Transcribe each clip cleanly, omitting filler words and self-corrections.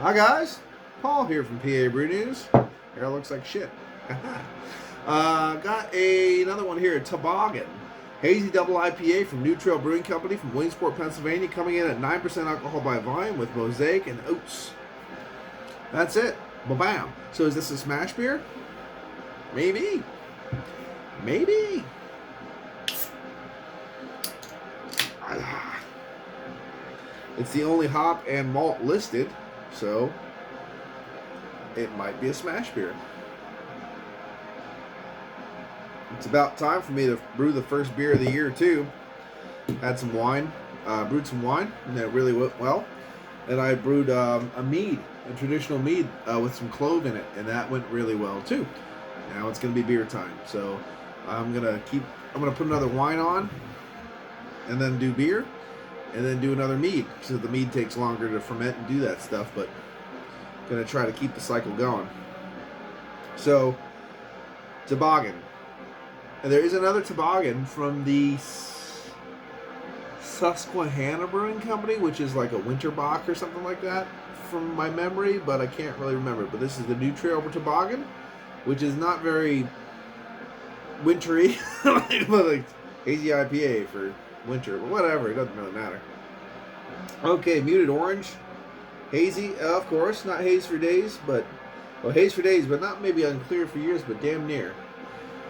Hi guys, Paul here from PABrewNews. Hair looks like shit. Got another one here, Toboggan. Hazy Double IPA from New Trail Brewing Company from Williamsport, Pennsylvania, coming in at 9% alcohol by volume with mosaic and oats. That's it. Ba-bam. So is this a smash beer? Maybe. Maybe. It's the only hop and malt listed, so it might be a smash beer. It's about time for me to brew the first beer of the year too. Had some wine, brewed some wine, and that really went well. And I brewed a mead, a traditional mead with some clove in it, and that went really well too. Now it's gonna be beer time, so I'm gonna put another wine on, and then do beer, and then do another mead. So the mead takes longer to ferment and do that stuff, but I'm gonna try to keep the cycle going. So, Toboggan. And there is another Toboggan from the Susquehanna Brewing Company, which is like a Winterbach or something like that from my memory, but I can't really remember. But this is the New Trail Toboggan, which is not very wintry, like hazy IPA for winter, but whatever, it doesn't really matter. Okay, muted orange, hazy, of course, not haze for days, but haze for days, but not maybe unclear for years, but damn near.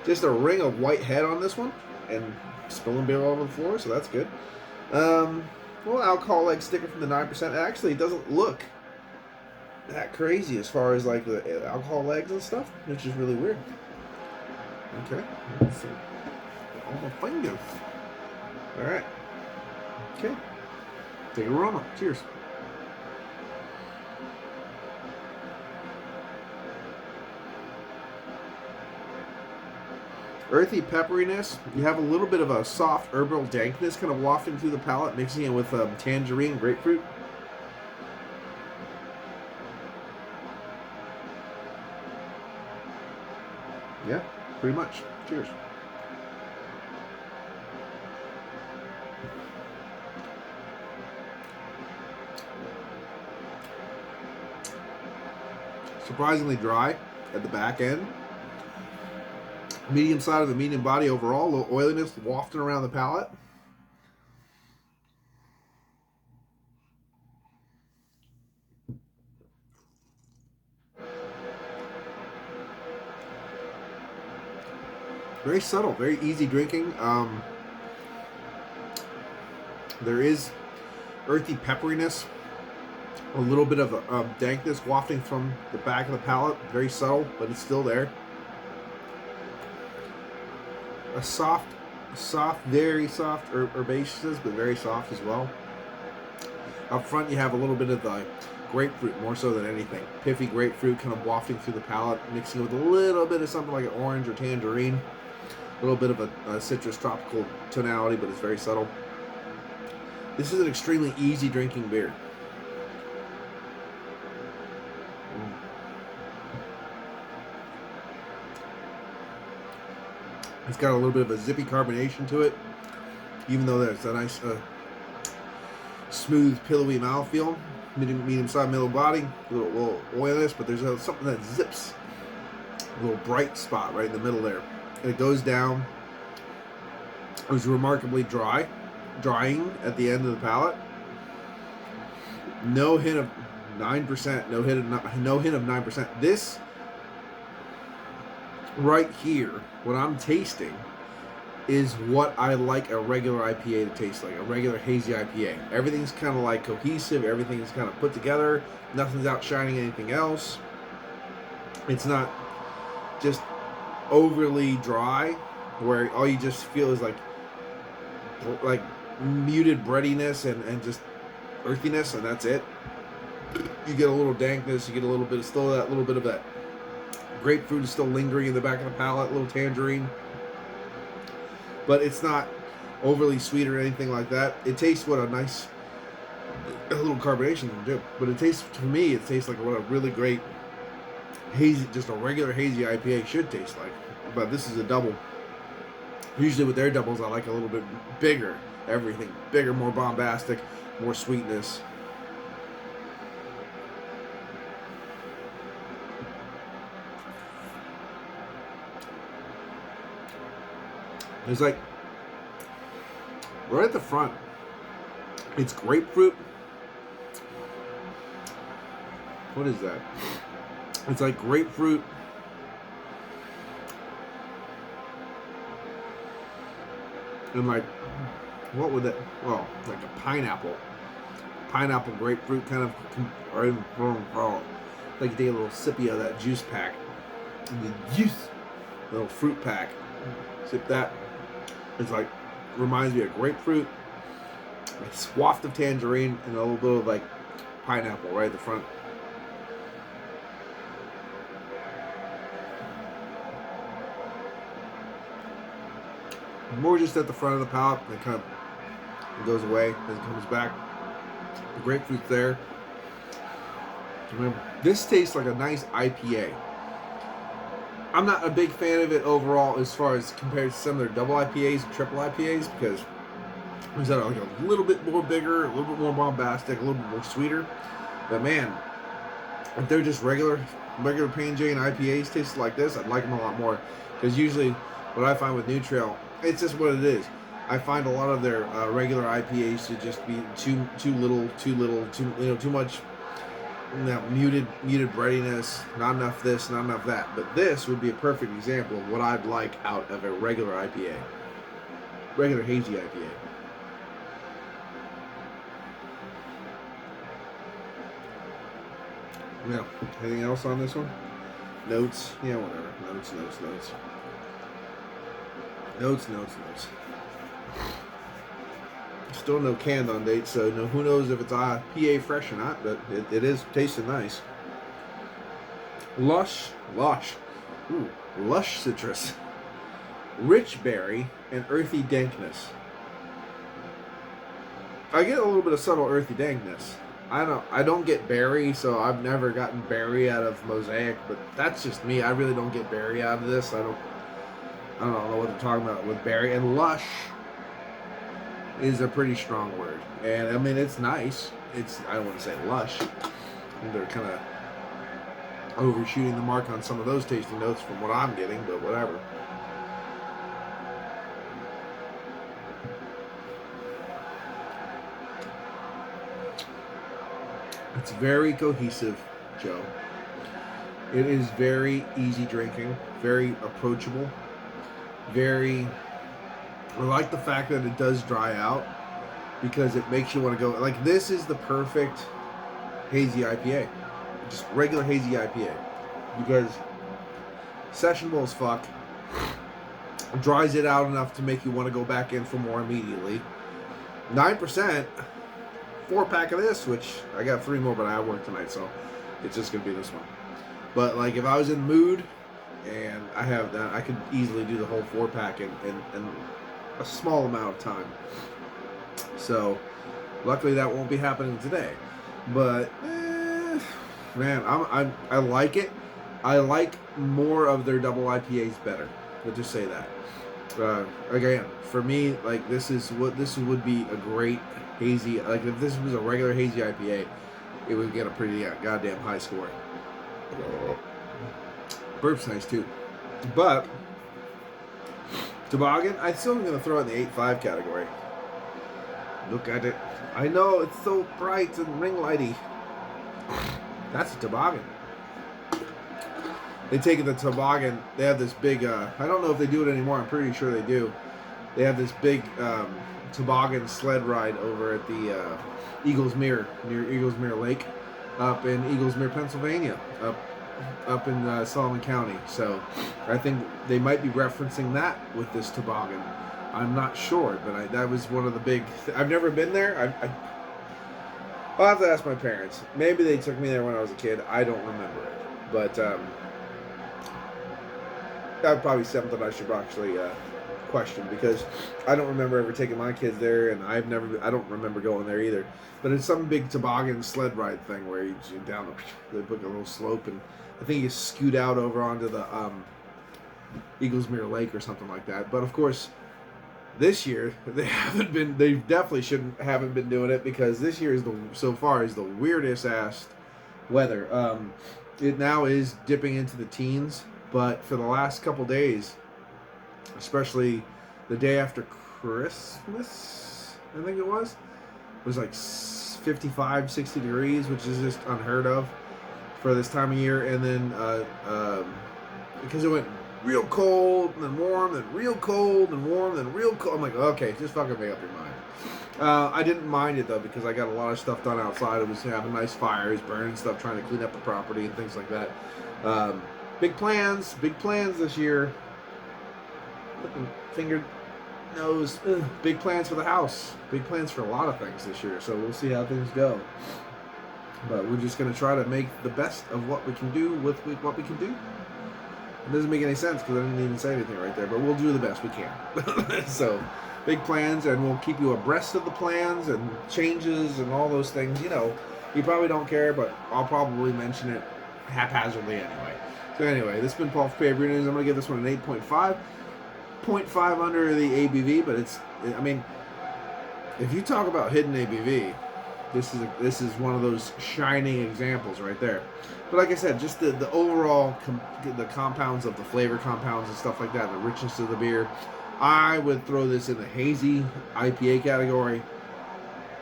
Just a ring of white head on this one, and spilling beer all over the floor, so that's good. Well, alcohol leg sticker from the 9%. Actually, it doesn't look that crazy as far as like the alcohol legs and stuff, which is really weird. Okay, let's see. All my fingers. All right. Okay. Take a aroma. Cheers. Earthy pepperiness. You have a little bit of a soft herbal dankness kind of wafting through the palate, mixing it with tangerine, grapefruit. Yeah, pretty much. Cheers. Surprisingly dry at the back end. Medium side of the medium body overall. A little oiliness wafting around the palate. Very subtle, very easy drinking. There is earthy pepperiness, a little bit of dankness wafting from the back of the palate. Very subtle, but it's still there. A soft, very soft herbaceous, but very soft as well. Up front, you have a little bit of the grapefruit, more so than anything. Piffy grapefruit kind of wafting through the palate, mixing with a little bit of something like an orange or tangerine. A little bit of a citrus tropical tonality, but it's very subtle. This is an extremely easy drinking beer. It's got a little bit of a zippy carbonation to it, even though there's a nice smooth, pillowy mouthfeel. Medium side, middle body, a little oiliness, but there's something that zips. A little bright spot right in the middle there. And it goes down. It was remarkably drying at the end of the palate. No hint of 9%. No hint of 9%. This right here, what I'm tasting, is what I like a regular IPA to taste like, a regular hazy IPA. Everything's kind of like cohesive, everything's kind of put together, nothing's outshining anything else. It's not just overly dry, where all you just feel is like muted breadiness and just earthiness, and that's it. You get a little dankness, you get a little bit of that grapefruit is still lingering in the back of the palate, a little tangerine. But it's not overly sweet or anything like that. It tastes what a little carbonation can do. But it tastes, to me, it tastes like what a really great hazy, just a regular hazy IPA should taste like. But this is a double. Usually with their doubles, I like a little bit bigger. Everything bigger, more bombastic, more sweetness. It's like right at the front. It's grapefruit. What is that? It's like grapefruit. And like, what would that? Well, like a pineapple. Pineapple grapefruit kind of. Like you take a little sippy of that juice pack. The juice. Little fruit pack. Sip that. It's like, reminds me of grapefruit. A swath of tangerine and a little bit of like pineapple right at the front. More just at the front of the palate, and it kind of goes away as it comes back. The grapefruit's there. Remember, this tastes like a nice IPA. I'm not a big fan of it overall as far as compared to some of their double IPAs and triple IPAs, because is that like a little bit more bigger, a little bit more bombastic, a little bit more sweeter. But man, if they're just regular Plain Jane IPAs tasted like this, I'd like them a lot more. Because usually, what I find with New Trail, it's just what it is. I find a lot of their regular IPAs to just be too much muted breadiness, not enough this, not enough that. But this would be a perfect example of what I'd like out of a regular IPA, regular hazy IPA. Yeah. Anything else on this one? Notes? Yeah, whatever. Notes. Still no canned on date, so who knows if it's PA fresh or not, but it is tasting nice. Lush citrus, rich berry, and earthy dankness. I get a little bit of subtle earthy dankness. I don't get berry, so I've never gotten berry out of Mosaic, but that's just me. I really don't get berry out of this. I don't know what they're talking about with berry. And lush is a pretty strong word. And I mean, it's nice. I don't want to say lush. They're kind of overshooting the mark on some of those tasting notes from what I'm getting, but whatever. It's very cohesive, Joe. It is very easy drinking, very approachable, I like the fact that it does dry out because it makes you want to go, like, this is the perfect hazy IPA. Just regular hazy IPA. Because sessionable as fuck, dries it out enough to make you want to go back in for more immediately. 9%, 4-pack of this, which I got 3 more, but I work tonight, so it's just going to be this one. But, like, if I was in the mood and I have that, I could easily do the whole 4-pack in a small amount of time. So, luckily that won't be happening today. But, man, I like it. I like more of their double IPAs better. Let's just say that. Again, for me, like, this would be a great hazy. Like, if this was a regular hazy IPA, it would get a pretty goddamn high score. Burp's nice too, but Toboggan, I still am going to throw it in the 8.5 category. Look at it. I know, it's so bright and ring lighty. That's a Toboggan. They take the Toboggan. They have this big. I don't know if they do it anymore. I'm pretty sure they do. They have this big Toboggan sled ride over at the Eagles Mere, near Eagles Mere Lake, up in Eagles Mere, Pennsylvania, up in Solomon County. So I think they might be referencing that with this Toboggan. I'm not sure, but that was one of the big. I've never been there. I'll have to ask my parents. Maybe they took me there when I was a kid. I don't remember it, but that would probably be something I should actually question, because I don't remember ever taking my kids there, and I don't remember going there either. But it's some big toboggan sled ride thing where you down they put a little slope, and I think you scoot out over onto the Eagles Mere Lake or something like that. But of course, this year they definitely haven't been doing it, because this year so far is the weirdest ass weather. It now is dipping into the teens, but for the last couple days, especially the day after Christmas, I think it was like 55, 60 degrees, which is just unheard of for this time of year. And then because it went real cold, and then warm, then real cold, and warm, then real cold. I'm like, okay, just fucking make up your mind. I didn't mind it though, because I got a lot of stuff done outside. It was having nice fires, burning stuff, trying to clean up the property and things like that. Big plans this year. Finger, nose, big plans for the house. Big plans for a lot of things this year. So we'll see how things go. But we're just going to try to make the best of what we can do with what we can do. It doesn't make any sense because I didn't even say anything right there, but we'll do the best we can. So, big plans, and we'll keep you abreast of the plans and changes and all those things. You know, you probably don't care, but I'll probably mention it haphazardly anyway. So anyway, this has been Paul from PABrewNews. I'm going to give this one an 8.5. 0.5 under the ABV, but I mean, if you talk about hidden ABV, this is one of those shining examples right there. But like I said, just the overall the compounds of the flavor compounds and stuff like that, the richness of the beer, I would throw this in the hazy IPA category,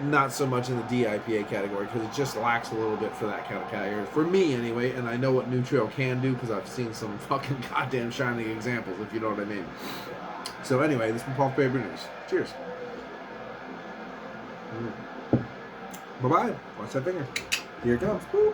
not so much in the DIPA category, because it just lacks a little bit for that kind of category for me anyway. And I know what New Trail can do because I've seen some fucking goddamn shining examples, if you know what I mean. So anyway, this has been Paul from PABrewNews. Cheers. Bye-bye. Watch that finger. Here it comes. Woo.